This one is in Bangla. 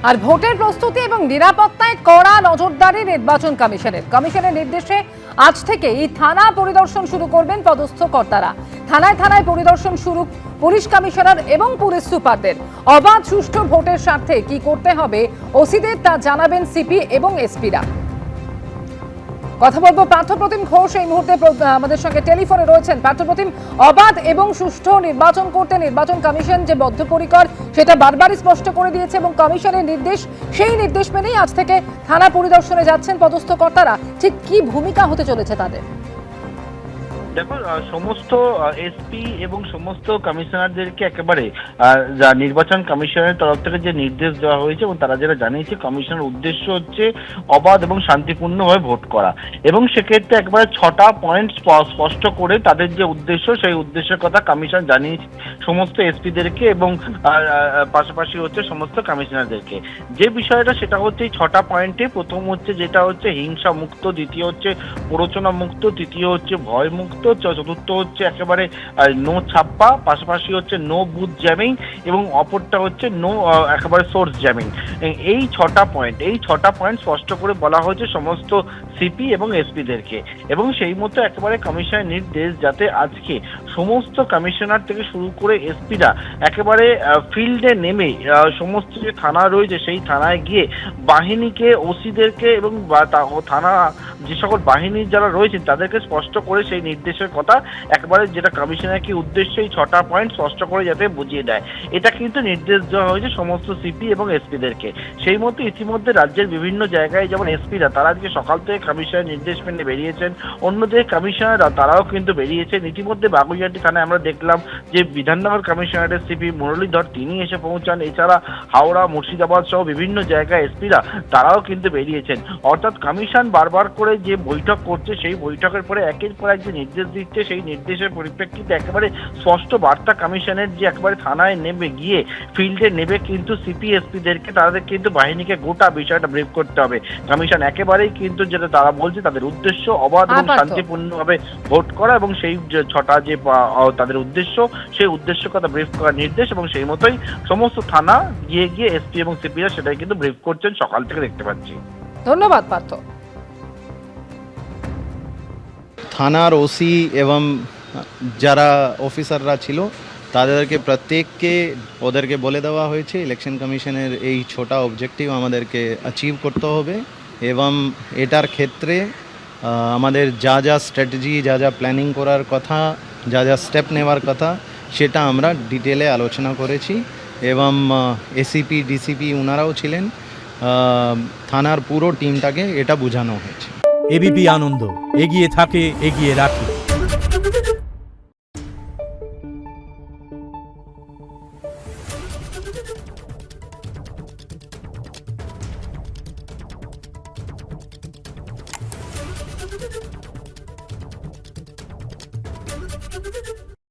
আর ভোটের প্রস্তুতি এবং নিরাপত্তায় কড়া নজরদারি নির্বাচন কমিশনের নির্দেশে আজ থেকে এই থানা পরিদর্শন শুরু করবেন পদস্থ কর্তারা। থানায় থানায় পরিদর্শন শুরু পুলিশ কমিশনার এবং পুলিশ সুপারদের। অবাধ সুষ্ঠু ভোটের স্বার্থে কি করতে হবে ওসিদের তা জানাবেন সিপি এবং এসপিরা। কথা বলবো পার্থপ্রতিম ঘোষ এই মুহূর্তে আমাদের সঙ্গে টেলিফোনে রয়েছেন। পার্থপ্রতিম, অবাধ এবং সুষ্ঠু নির্বাচন করতে নির্বাচন কমিশন যে বদ্ধপরিকর সেটা বারবারই স্পষ্ট করে দিয়েছে এবং কমিশনের নির্দেশ, সেই নির্দেশ মেনেই আজ থেকে থানা পরিদর্শনে যাচ্ছেন পদস্থ কর্তারা। ঠিক কি ভূমিকা হতে চলেছে তাদের? দেখো, সমস্ত এসপি এবং সমস্ত কমিশনারদেরকে একেবারে যা নির্বাচন কমিশনের তরফ থেকে যে নির্দেশ দেওয়া হয়েছে এবং তারা যেটা জানিয়েছে, কমিশনের উদ্দেশ্য হচ্ছে অবাধ এবং শান্তিপূর্ণভাবে ভোট করা। এবং সেক্ষেত্রে একবারে 6টা পয়েন্ট স্পষ্ট করে তাদের যে উদ্দেশ্য, সেই উদ্দেশ্যের কথা কমিশন জানিয়েছে সমস্ত এসপিদেরকে এবং পাশাপাশি হচ্ছে সমস্ত কমিশনারদেরকে। যে বিষয়টা সেটা হচ্ছে এই 6টা পয়েন্টে প্রথম হচ্ছে যেটা হচ্ছে হিংসা মুক্ত, দ্বিতীয় হচ্ছে প্ররোচনা মুক্ত, তৃতীয় হচ্ছে ভয় মুক্ত, চতুর্থ হচ্ছে একেবারে নো ছাপ্পা, পাশাপাশি হচ্ছে নো বুথ জ্যামিং এবং অপরটা হচ্ছে নো একেবারে সোর্স জ্যামিং। এই 6টা পয়েন্ট স্পষ্ট করে বলা হয়েছে সমস্ত সিপি এবং এসপিদেরকে। এবং সেই মতো একেবারে কমিশনের নির্দেশ যাতে আজকে সমস্ত কমিশনার থেকে শুরু করে এসপিরা একেবারে ফিল্ডে নেমে সমস্ত যে থানা রয়েছে সেই থানায় গিয়ে বাহিনীকে, ওসিদেরকে এবং থানা যে সকল বাহিনীর যারা রয়েছেন তাদেরকে স্পষ্ট করে সেই নির্দেশের কথা একবারে যেটা কমিশনের কি উদ্দেশ্য, এই 6টা পয়েন্ট স্পষ্ট করে যাতে বুঝিয়ে দেয়, এটা কিন্তু নির্দেশ দেওয়া হয়েছে সমস্ত সিপি এবং এসপিদেরকে। সেই মতো ইতিমধ্যে রাজ্যের বিভিন্ন জায়গায় যেমন এসপিরা তারা আজকে সকাল থেকে কমিশনের নির্দেশ মেনে বেরিয়েছেন, অন্যদিকে কমিশনাররা তারাও কিন্তু বেরিয়েছেন। ইতিমধ্যে বাগুইআটি থানায় আমরা দেখলাম যে বিধাননগর কমিশনারের সিপি মুরলীধর তিনি এসে পৌঁছান। এছাড়া হাওড়া, মুর্শিদাবাদ সহ বিভিন্ন জায়গায় এসপিরা তারাও কিন্তু বেরিয়েছেন। অর্থাৎ কমিশন বারবার করে যে বৈঠক করছে, সেই বৈঠকের পরে একের পর এক যে নির্দেশ দিচ্ছে, সেই নির্দেশের পরিপ্রেক্ষিতে একেবারে স্পষ্ট বার্তা কমিশনের যে একেবারে থানায় নেমে গিয়ে ফিল্ডে নেবে কিন্তু সিপি এসপিদেরকে, তাদের কিন্তু বাহিনীকে গোটা বিষয়টা ব্রিফ করতে হবে। কমিশন একেবারেই কিন্তু যেটা তারা বলছে তাদের উদ্দেশ্য অবাধ এবং শান্তিপূর্ণভাবে ভোট করা এবং সেই 6টা যে তাদের উদ্দেশ্য, সেই উদ্দেশ্য কথা ব্রিফ করার নির্দেশ এবং সেই মতোই সমস্ত থানা গিয়ে গিয়ে এসপি এবং সিপিরা সেটাই কিন্তু ব্রিফ করছেন সকাল থেকে দেখতে পাচ্ছি। ধন্যবাদ পার্থ। থানার ওসি এবং যারা অফিসাররা ছিল তাদেরকে প্রত্যেককে ওদেরকে বলে দেওয়া হয়েছে ইলেকশন কমিশনের এই 6টা অবজেক্টিভ আমাদেরকে অ্যাচিভ করতে হবে এবং এটার ক্ষেত্রে আমাদের যা যা স্ট্র্যাটেজি, যা যা প্ল্যানিং করার কথা, যা যা স্টেপ নেওয়ার কথা সেটা আমরা ডিটেলে আলোচনা করেছি এবং এসিপি, ডিসিপি ওনারাও ছিলেন। থানার পুরো টিমটাকে এটা বোঝানো হয়েছে। এবিপি আনন্দ, এগিয়ে থাকে, এগিয়ে রাখে।